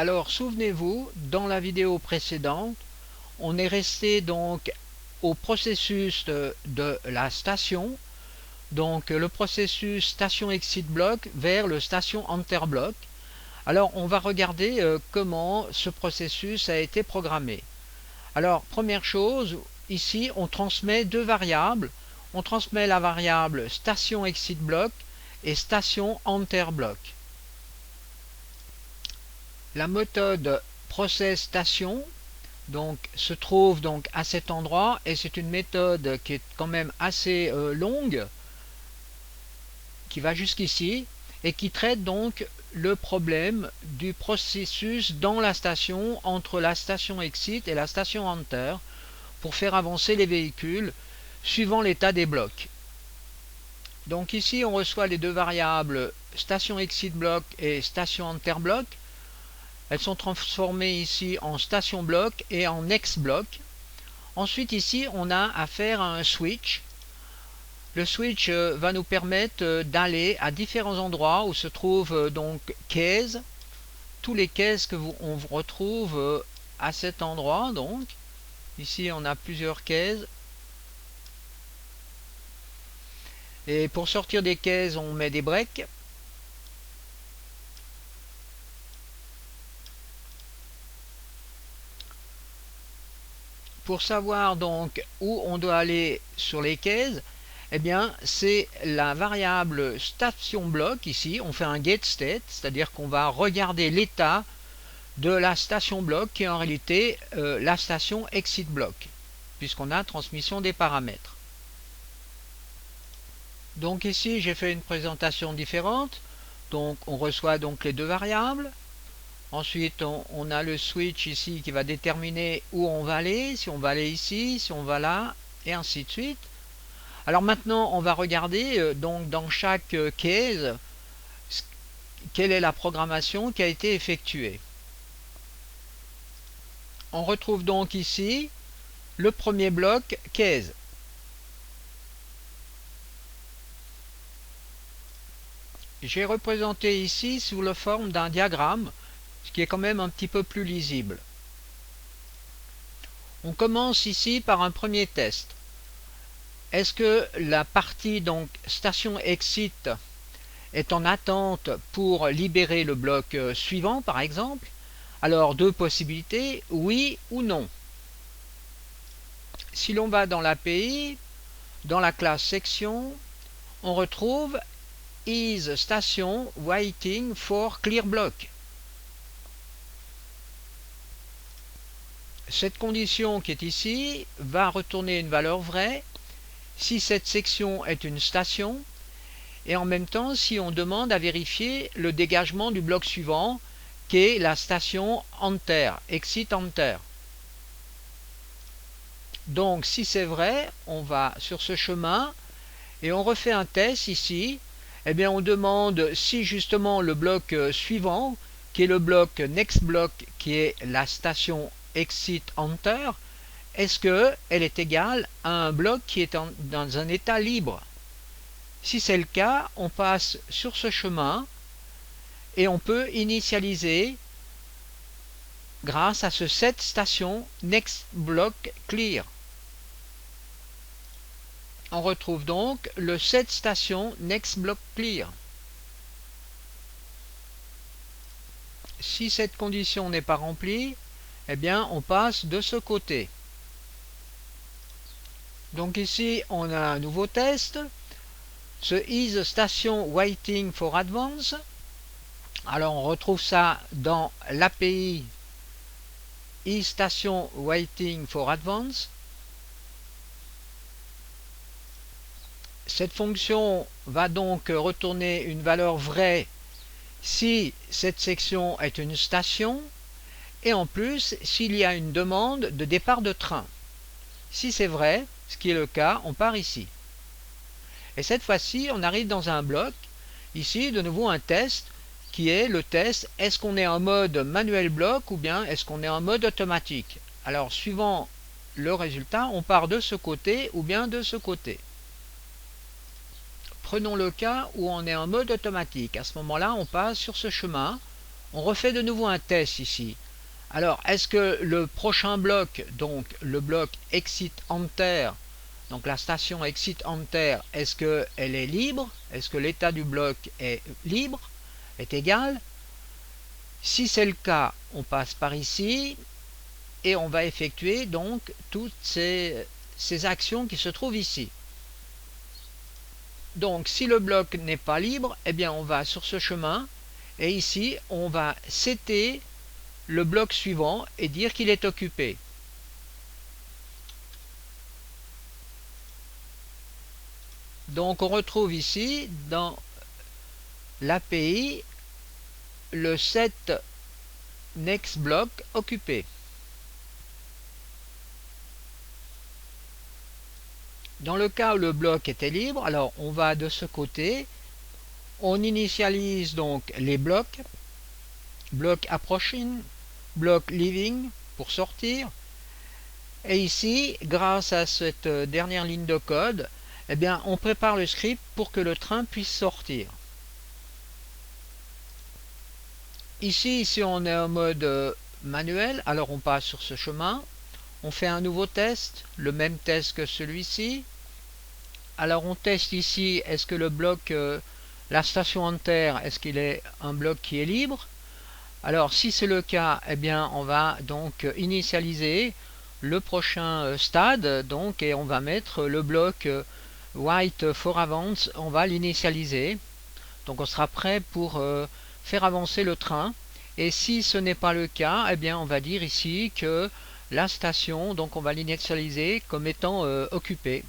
Alors souvenez-vous, dans la vidéo précédente, on est resté donc au processus de la station, donc le processus station exit block vers le station enter block. Alors on va regarder comment ce processus a été programmé. Alors première chose, ici on transmet deux variables. On transmet la variable station exit block et station enter block. La méthode process station donc se trouve donc à cet endroit et c'est une méthode qui est quand même assez longue, qui va jusqu'ici et qui traite donc le problème du processus dans la station entre la station exit et la station enter pour faire avancer les véhicules suivant l'état des blocs. Donc ici on reçoit les deux variables station exit block et station enter block. Elles sont transformées ici en station block et en next block. Ensuite ici on a affaire à un switch. Le switch va nous permettre d'aller à différents endroits où se trouvent donc cases, tous les cases que on retrouve à cet endroit. Donc ici on a plusieurs cases et pour sortir des cases on met des breaks. Pour savoir donc où on doit aller sur les cases, eh bien c'est la variable station block. Ici on fait un get state, c'est-à-dire qu'on va regarder l'état de la station block qui est en réalité la station exit block, puisqu'on a transmission des paramètres. Donc ici j'ai fait une présentation différente. Donc on reçoit donc les deux variables. Ensuite on a le switch ici qui va déterminer où on va aller, si on va aller ici, si on va là, et ainsi de suite. Alors maintenant on va regarder donc dans chaque case quelle est la programmation qui a été effectuée. On retrouve donc ici le premier bloc case. J'ai représenté ici sous la forme d'un diagramme, ce qui est quand même un petit peu plus lisible. On commence ici par un premier test. Est-ce que la partie donc station exit est en attente pour libérer le bloc suivant par exemple? Alors deux possibilités, oui ou non. Si l'on va dans l'API, dans la classe section, on retrouve is station waiting for clear block. Cette condition qui est ici va retourner une valeur vraie si cette section est une station et en même temps si on demande à vérifier le dégagement du bloc suivant qui est la station enter, exit enter. Donc si c'est vrai, on va sur ce chemin et on refait un test ici. Eh bien on demande si justement le bloc suivant qui est le bloc next block qui est la station exit enter, est-ce qu'elle est égale à un bloc qui est dans un état libre? Si c'est le cas, on passe sur ce chemin et on peut initialiser grâce à ce set station next block clear. On retrouve donc le set station next block clear. Si cette condition n'est pas remplie, eh bien on passe de ce côté. Donc ici on a un nouveau test, ce is station waiting for advance. Alors on retrouve ça dans l'API is station waiting for advance. Cette fonction va donc retourner une valeur vraie si cette section est une station et en plus s'il y a une demande de départ de train. Si c'est vrai, ce qui est le cas, on part ici. Et cette fois-ci, on arrive dans un bloc, ici de nouveau un test, qui est le test, est-ce qu'on est en mode manuel bloc ou bien est-ce qu'on est en mode automatique? Alors suivant le résultat, on part de ce côté ou bien de ce côté. Prenons le cas où on est en mode automatique. À ce moment-là, on passe sur ce chemin, On refait de nouveau un test ici. Alors, est-ce que le prochain bloc, donc le bloc exit enter, donc la station exit enter, est-ce qu'elle est libre? Est-ce que l'état du bloc est libre, est égal? Si c'est le cas, on passe par ici et on va effectuer donc toutes ces actions qui se trouvent ici. Donc si le bloc n'est pas libre, eh bien on va sur ce chemin et ici on va setter le bloc suivant et dire qu'il est occupé. Donc on retrouve ici dans l'API le set next block occupé. Dans le cas où le bloc était libre, alors on va de ce côté, on initialise donc les blocs, bloc approaching, bloc leaving pour sortir, et ici, grâce à cette dernière ligne de code, eh bien, on prépare le script pour que le train puisse sortir. Ici on est en mode manuel, alors on passe sur ce chemin, on fait un nouveau test, le même test que celui-ci. Alors on teste ici, est-ce que le bloc, la station enter, est-ce qu'il est un bloc qui est libre? Alors si c'est le cas, eh bien on va donc initialiser le prochain stade, donc, et on va mettre le bloc white for advance, on va l'initialiser. Donc on sera prêt pour faire avancer le train. Et si ce n'est pas le cas, eh bien on va dire ici que la station, donc on va l'initialiser comme étant occupée.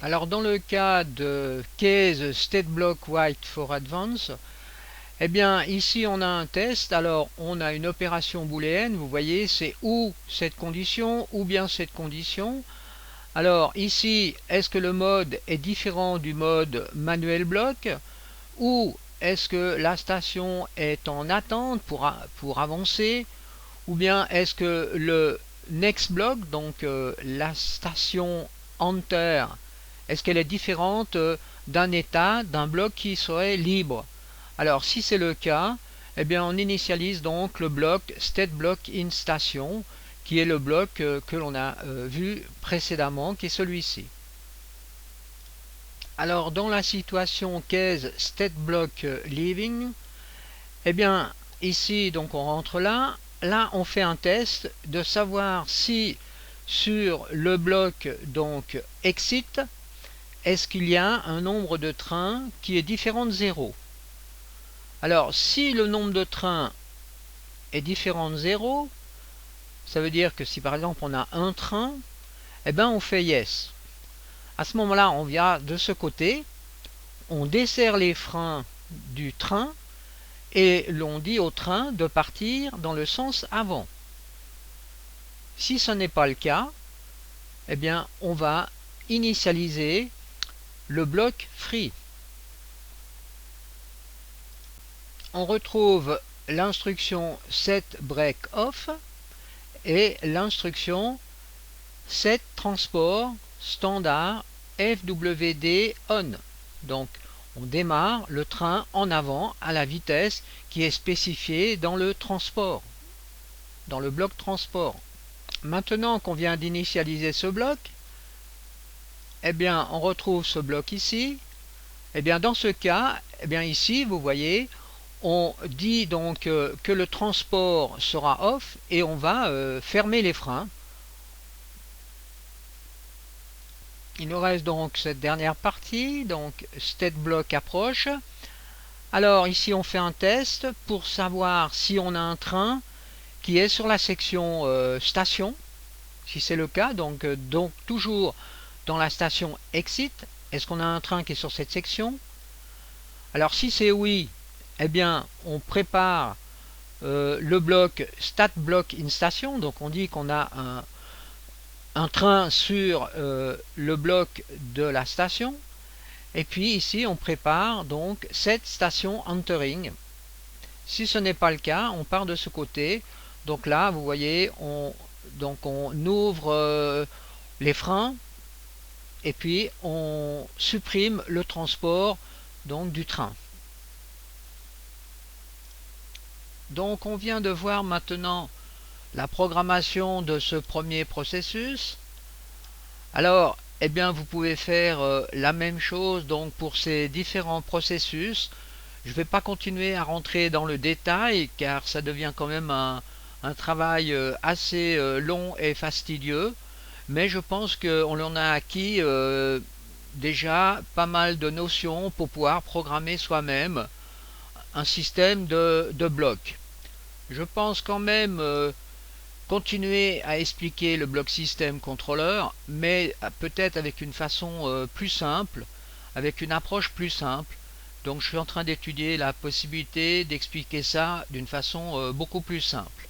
Alors dans le cas de case state block white for advance, eh bien ici on a un test, alors on a une opération booléenne, vous voyez c'est ou cette condition ou bien cette condition. Alors ici, est-ce que le mode est différent du mode manuel block ou est-ce que la station est en attente pour avancer, ou bien est-ce que le next block, donc la station enter, est-ce qu'elle est différente d'un état, d'un bloc qui serait libre? Alors si c'est le cas, eh bien on initialise donc le bloc state block in station, qui est le bloc que l'on a vu précédemment, qui est celui-ci. Alors dans la situation case state block leaving, eh bien ici donc on rentre là, on fait un test de savoir si sur le bloc donc exit, est-ce qu'il y a un nombre de trains qui est différent de 0. Alors si le nombre de trains est différent de 0, ça veut dire que si par exemple on a un train, eh bien on fait yes. À ce moment-là, on vient de ce côté, on desserre les freins du train et l'on dit au train de partir dans le sens avant. Si ce n'est pas le cas, eh bien on va initialiser le bloc free. On retrouve l'instruction set break off et l'instruction set transport standard FWD on. Donc on démarre le train en avant à la vitesse qui est spécifiée dans le transport, dans le bloc transport. Maintenant qu'on vient d'initialiser ce bloc, eh bien on retrouve ce bloc ici. Eh bien dans ce cas, eh bien ici vous voyez, on dit donc que le transport sera off et on va fermer les freins. Il nous reste donc cette dernière partie, donc state block approche. Alors ici on fait un test pour savoir si on a un train qui est sur la section station. Si c'est le cas, donc toujours dans la station exit, est-ce qu'on a un train qui est sur cette section? Alors si c'est oui, eh bien on prépare le bloc stat block in station, donc on dit qu'on a un train sur le bloc de la station, et puis ici on prépare donc cette station entering. Si ce n'est pas le cas, on part de ce côté, donc là vous voyez on ouvre les freins et puis on supprime le transport donc du train. Donc on vient de voir maintenant la programmation de ce premier processus. Alors, eh bien, vous pouvez faire la même chose donc pour ces différents processus. Je ne vais pas continuer à rentrer dans le détail car ça devient quand même un travail assez long et fastidieux. Mais je pense qu'on en a acquis déjà pas mal de notions pour pouvoir programmer soi-même un système de blocs. Je pense quand même continuer à expliquer le bloc système contrôleur, mais peut-être avec une façon plus simple, avec une approche plus simple. Donc je suis en train d'étudier la possibilité d'expliquer ça d'une façon beaucoup plus simple.